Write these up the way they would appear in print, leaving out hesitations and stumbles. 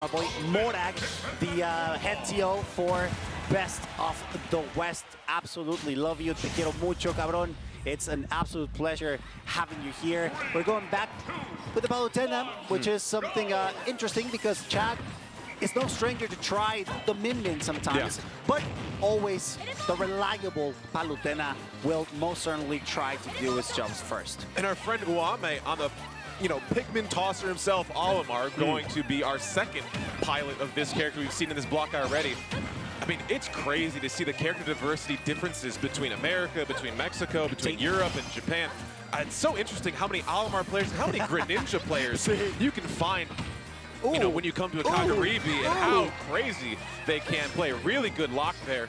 My boy Morag, the head TO for Best of the West. Absolutely love you. Te quiero mucho, cabrón. It's an absolute pleasure having you here. We're going back with the Palutena, which is something interesting because Chag is no stranger to try the min-min sometimes, but always the reliable Palutena will most certainly try to do his jobs first. And our friend Uame on the Pikmin tosser himself, Olimar, going to be our second pilot of this character we've seen in this block already. I mean, it's crazy to see the character diversity differences between America, between Mexico, between Europe and Japan. It's so interesting how many Olimar players, how many Greninja players you can find when you come to a Kagaribi and how crazy they can play. Really good lock there.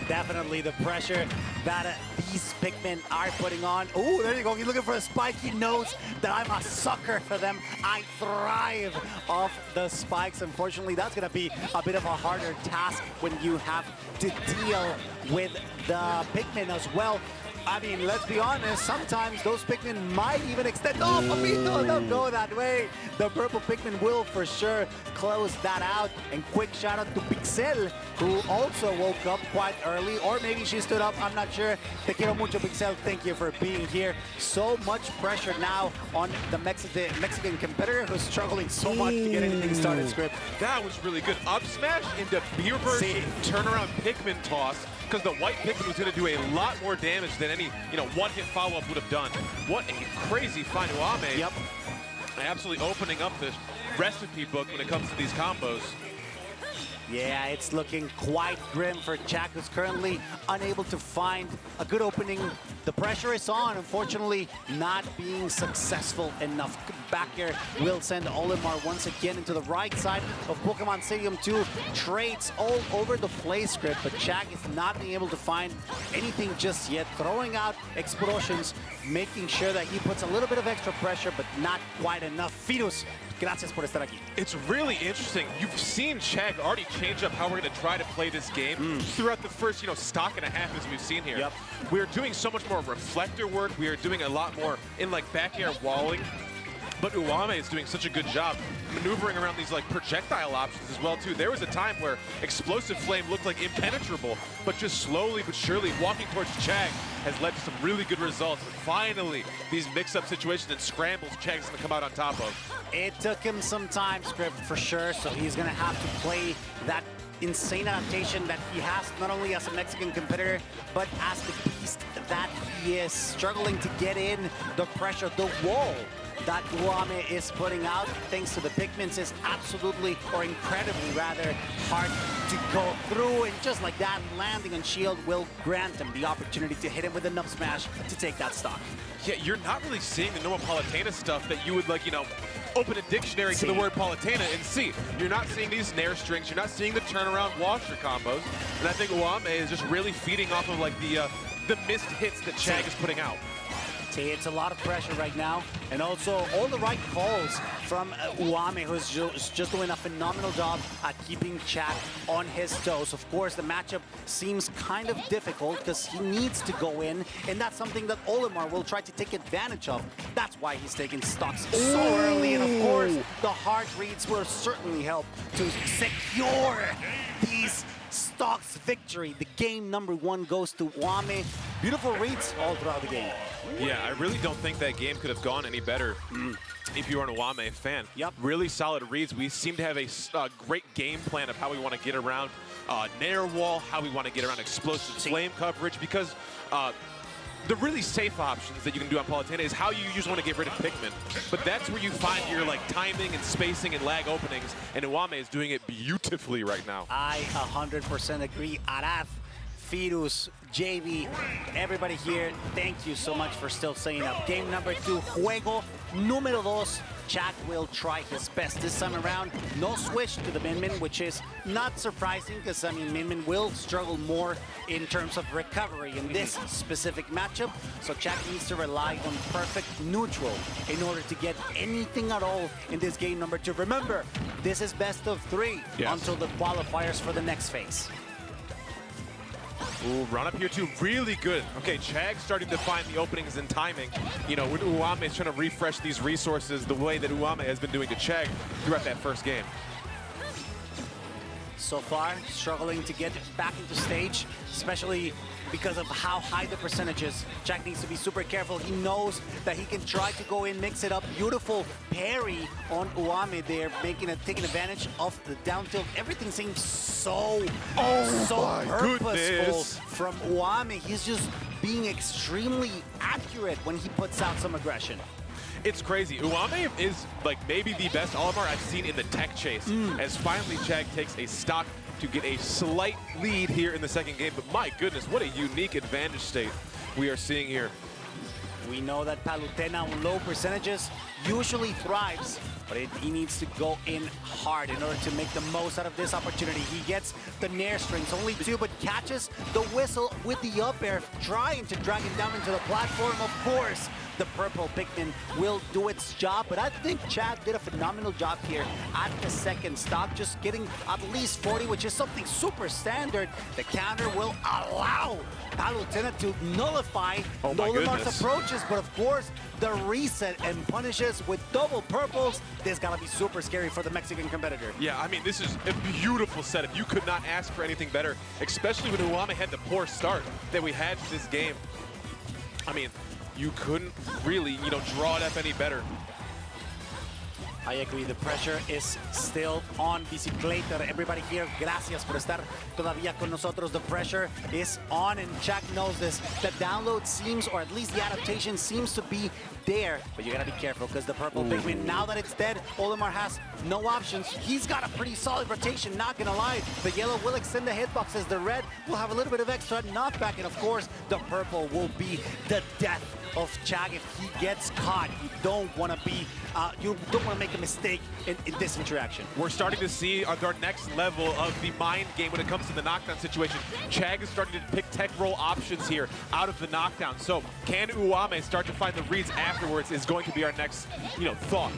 Definitely the pressure that these Pikmin are putting on. Oh, there you go. He's looking for a spike. He knows that I'm a sucker for them. I thrive off the spikes. Unfortunately, that's going to be a bit of a harder task when you have to deal with the Pikmin as well. I mean, let's be honest, sometimes those Pikmin might even extend. Oh, Papito, don't go that way. The purple Pikmin will for sure close that out. And quick shout out to Pixel, who also woke up quite early, or maybe she stood up, I'm not sure. Te quiero mucho, Pixel. Thank you for being here. So much pressure now on the Mexican competitor who's struggling so much to get anything started, Script. That was really good. Up smash into beer burst, turnaround Pikmin toss, because the white Pikmin was going to do a lot more damage than any one-hit follow-up would have done. What a crazy find, Uame. Yep. Absolutely opening up the recipe book when it comes to these combos. Yeah, it's looking quite grim for Chag, who's currently unable to find a good opening. The pressure is on, unfortunately, not being successful enough. Back here will send Olimar once again into the right side of Pokemon Stadium 2. Trades all over the play script, but Chag is not being able to find anything just yet. Throwing out explosions, making sure that he puts a little bit of extra pressure, but not quite enough. Virus, gracias por estar aquí. It's really interesting. You've seen Chag already change up how we're going to try to play this game throughout the first, stock and a half as we've seen here. Yep. We're doing so much more reflector work. We are doing a lot more in back air walling. But Uame is doing such a good job maneuvering around these projectile options as well too. There was a time where Explosive Flame looked like impenetrable, but just slowly but surely walking towards Chag has led to some really good results. And finally, these mix-up situations and scrambles, Chag's gonna come out on top of. It took him some time, Script, for sure, so he's gonna have to play that insane adaptation that he has, not only as a Mexican competitor, but as the beast that he is, struggling to get in the pressure, the wall that Uame is putting out, thanks to the Pikmins, is absolutely, or incredibly rather, hard to go through. And just like that, landing on shield will grant him the opportunity to hit him with enough smash to take that stock. Yeah, you're not really seeing the normal Palutena stuff that you would open a dictionary to the word Palutena and see. You're not seeing these snare strings, you're not seeing the turnaround washer combos. And I think Uame is just really feeding off of the missed hits that Chag is putting out. It's a lot of pressure right now, and also all the right calls from Uame, who's just doing a phenomenal job at keeping Chag on his toes. Of course, the matchup seems kind of difficult because he needs to go in, and that's something that Olimar will try to take advantage of. That's why he's taking stocks so early, and of course, the hard reads will certainly help to secure these stocks victory. The game number 1 goes to Uame. Beautiful reads all throughout the game. Yeah, I really don't think that game could have gone any better if you are an Uame fan. Yep. Really solid reads. We seem to have a great game plan of how we want to get around Nair Wall, how we want to get around Explosive Flame coverage, because the really safe options that you can do on Palutena is how you usually want to get rid of Pikmin. But that's where you find your timing and spacing and lag openings, and Uame is doing it beautifully right now. I 100% agree. Arad, Firus, JB, everybody here, thank you so much for still staying up. Game number 2, juego número 2. Chag will try his best this time around. No switch to the Min-Min, which is not surprising because, I mean, Min-Min will struggle more in terms of recovery in this specific matchup. So Chag needs to rely on perfect neutral in order to get anything at all in this game number 2. Remember, this is best of 3 until the qualifiers for the next phase. Ooh, run up here too, really good. Okay, Chag starting to find the openings and timing. You know, when Uame is trying to refresh these resources the way that Uame has been doing to Chag throughout that first game. So far, struggling to get back into stage, especially because of how high the percentage is. Chag needs to be super careful. He knows that he can try to go in, mix it up. Beautiful parry on Uame there, taking advantage of the down tilt. Everything seems so purposeful from Uame. He's just being extremely accurate when he puts out some aggression. It's crazy. Uame is like maybe the best Olimar I've seen in the tech chase. As finally Chag takes a stock to get a slight lead here in the second game. But my goodness, what a unique advantage state we are seeing here. We know that Palutena on low percentages usually thrives, but he needs to go in hard in order to make the most out of this opportunity. He gets the nair strings, only 2, but catches the whistle with the up air, trying to drag him down into the platform. Of course, the purple Pikmin will do its job, but I think Chag did a phenomenal job here at the second stock, just getting at least 40, which is something super standard. The counter will allow Palutena to nullify Olimar's approaches, but of course, the reset and punishes with double purples. This gotta be super scary for the Mexican competitor. Yeah, I mean, this is a beautiful setup. You could not ask for anything better, especially when Uame had the poor start that we had to this game. I mean, you couldn't really, you know, draw it up any better. I agree, the pressure is still on Bicicleta. Everybody here, gracias por estar todavía con nosotros. The pressure is on, and Chag knows this. The download seems, or at least the adaptation seems to be there, but you gotta be careful because the purple Pikmin, now that it's dead, Olimar has no options. He's got a pretty solid rotation, not gonna lie. The yellow will extend the hitboxes. The red will have a little bit of extra knockback, and of course, the purple will be the death of Chag if he gets caught. You don't want to be, you don't want to make a mistake in this interaction. We're starting to see our next level of the mind game when it comes to the knockdown situation. Chag is starting to pick tech roll options here out of the knockdown. So can Uame start to find the reads afterwards is going to be our next, you know, thought.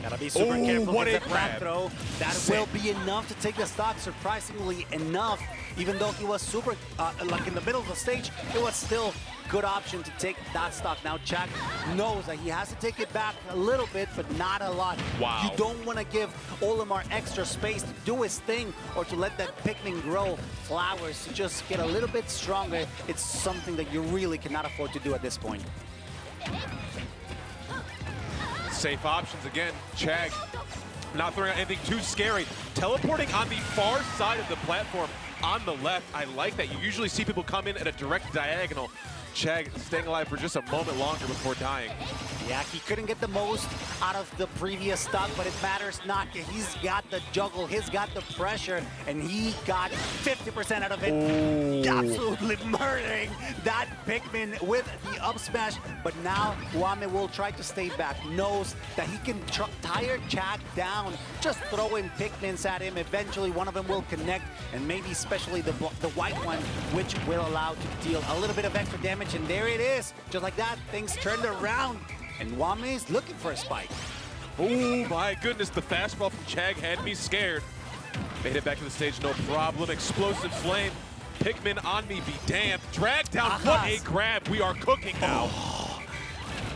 Gotta be super careful what with a the grab. throw. That will be enough to take the stock, surprisingly enough. Even though he was super, like in the middle of the stage, it was still good option to take that stock. Now Chag knows that he has to take it back a little bit, but not a lot. Wow. You don't want to give Olimar extra space to do his thing or to let that Pikmin grow flowers to just get a little bit stronger. It's something that you really cannot afford to do at this point. Safe options again. Chag not throwing out anything too scary. Teleporting on the far side of the platform on the left. I like that. You usually see people come in at a direct diagonal. Chag staying alive for just a moment longer before dying. Yeah, he couldn't get the most out of the previous stock, but it matters not. He's got the juggle, he's got the pressure, and he got 50% out of it. Ooh. Absolutely murdering that Pikmin with the up smash. But now Uame will try to stay back, knows that he can tire Chag down, just throwing Pikmins at him. Eventually one of them will connect, and maybe especially the white one, which will allow to deal a little bit of extra damage. And there it is, just like that, things turned around. And Uame is looking for a spike. Oh my goodness, the fastball from Chag had me scared. Made it back to the stage, no problem. Explosive flame. Pikmin on me, be damned. Drag down, what a grab. We are cooking now.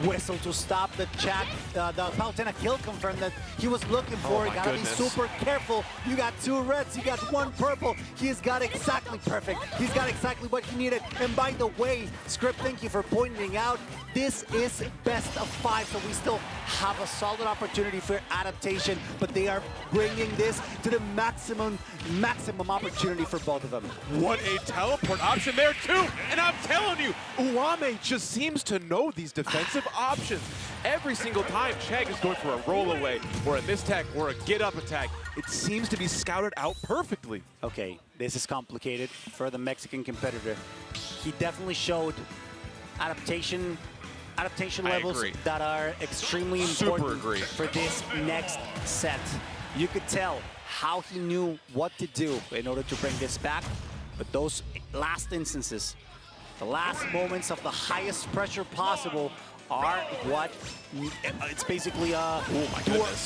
Whistle to stop the Chag. The Palutena kill confirmed that he was looking for. You gotta be super careful. You got 2 reds, you got 1 purple. He's got exactly perfect. He's got exactly what he needed. And by the way, Script, thank you for pointing out, this is best of 5, so we still have a solid opportunity for adaptation, but they are bringing this to the maximum opportunity for both of them. What a teleport option there too, and I'm telling you, Uame just seems to know these defensive options. Every single time Chag is going for a roll away, or a mistack, or a get up attack, it seems to be scouted out perfectly. Okay, this is complicated for the Mexican competitor. He definitely showed adaptation levels that are extremely important for this next set. You could tell how he knew what to do in order to bring this back, but those last instances, the last moments of the highest pressure possible are what it's basically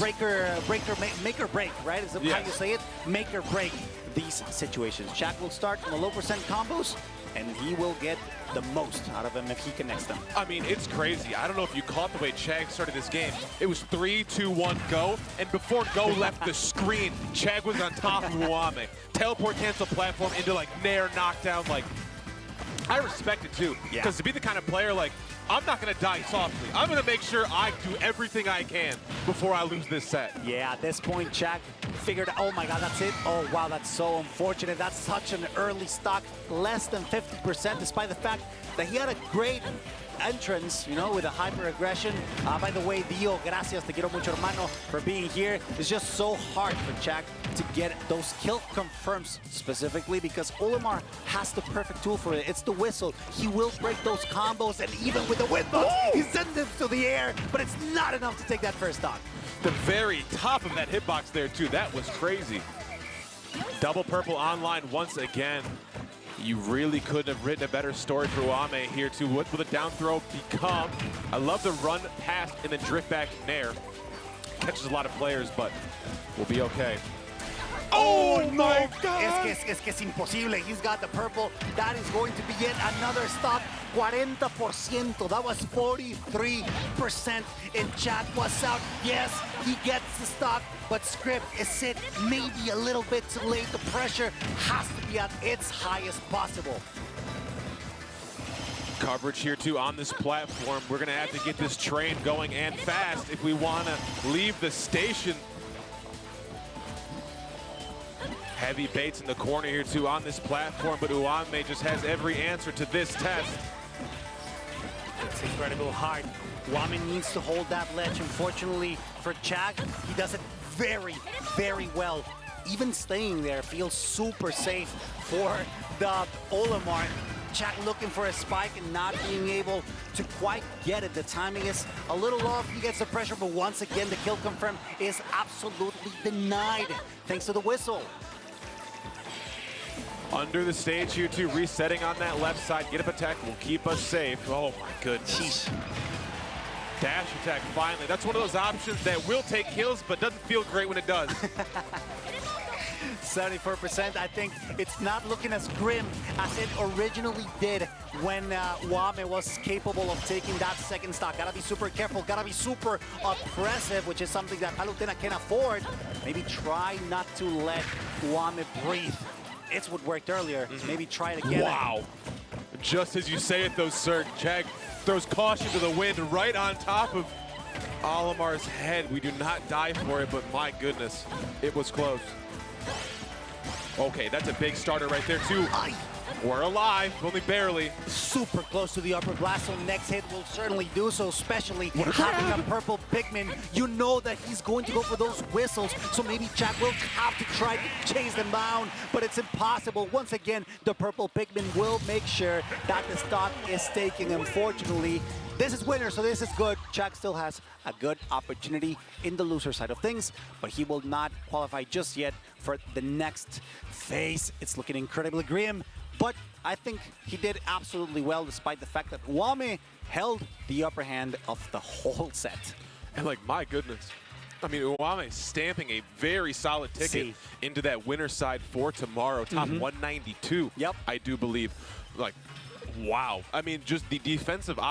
make or break, right? Is how you say it? Make or break these situations. Chag will start in the low percent combos, and he will get the most out of them if he connects them. I mean, it's crazy. I don't know if you caught the way Chag started this game. It was 3, 2, 1, go. And before go left the screen, Chag was on top of uame. Teleport cancel platform into like nair knockdown. Like, I respect it too. Yeah. Because to be the kind of player like, I'm not going to die softly. I'm going to make sure I do everything I can before I lose this set. Yeah, at this point, Chag figured, oh my god, that's it. Oh wow, that's so unfortunate. That's such an early stock, less than 50%, despite the fact that he had a great entrance, you know, with a hyper aggression. By the way, Dio, gracias, te quiero mucho, hermano, for being here. It's just so hard for Chag to get those kill confirms, specifically because Olimar has the perfect tool for it. It's the whistle. He will break those combos, and even with the windbox, he sends them to the air, but it's not enough to take that first stock. The very top of that hitbox there too, that was crazy. Double purple online once again. You really couldn't have written a better story for uame here too. What will the down throw become? I love the run past and then drift back nair. Catches a lot of players, but we'll be okay. Oh my god! Es que es imposible. He's got the purple. That is going to be yet another stock. 40%. That was 43%. And Chag was out. Yes, he gets the stock, but Script is it maybe a little bit too late. The pressure has to be at its highest possible. Coverage here too on this platform. We're gonna have to get this train going and fast if we wanna leave the station. Heavy baits in the corner here too on this platform, but uame just has every answer to this test. It's incredible hard. uame needs to hold that ledge. Unfortunately for Chag, he does it very, very well. Even staying there feels super safe for the Olimar. Chag looking for a spike and not being able to quite get it. The timing is a little off. He gets the pressure, but once again, the kill confirm is absolutely denied thanks to the whistle. Under the stage here too, resetting on that left side. Get up attack will keep us safe. Oh my goodness. Jeez. Dash attack finally. That's one of those options that will take kills, but doesn't feel great when it does. 74%. I think it's not looking as grim as it originally did when uame was capable of taking that second stock. Gotta be super careful, gotta be super aggressive, which is something that Palutena can afford. Maybe try not to let uame breathe. It's what worked earlier. Maybe try it again. Wow. Just as you say it though, sir, Chag throws caution to the wind right on top of Olimar's head. We do not die for it, but my goodness, it was close. Okay, that's a big starter right there too. We're alive, only barely. Super close to the upper blast, so next hit will certainly do so, especially having a purple pigment. You know that he's going to go for those whistles, so maybe Chag will have to try to chase them down, but it's impossible. Once again, the purple pigment will make sure that the stock is taken. Unfortunately, this is winner, so this is good. Chag still has a good opportunity in the loser side of things, but he will not qualify just yet for the next phase. It's looking incredibly grim, but I think he did absolutely well, despite the fact that uame held the upper hand of the whole set. And like, my goodness. I mean, uame stamping a very solid ticket into that winner side for tomorrow. Top 192, Yep. I do believe. Like, wow. I mean, just the defensive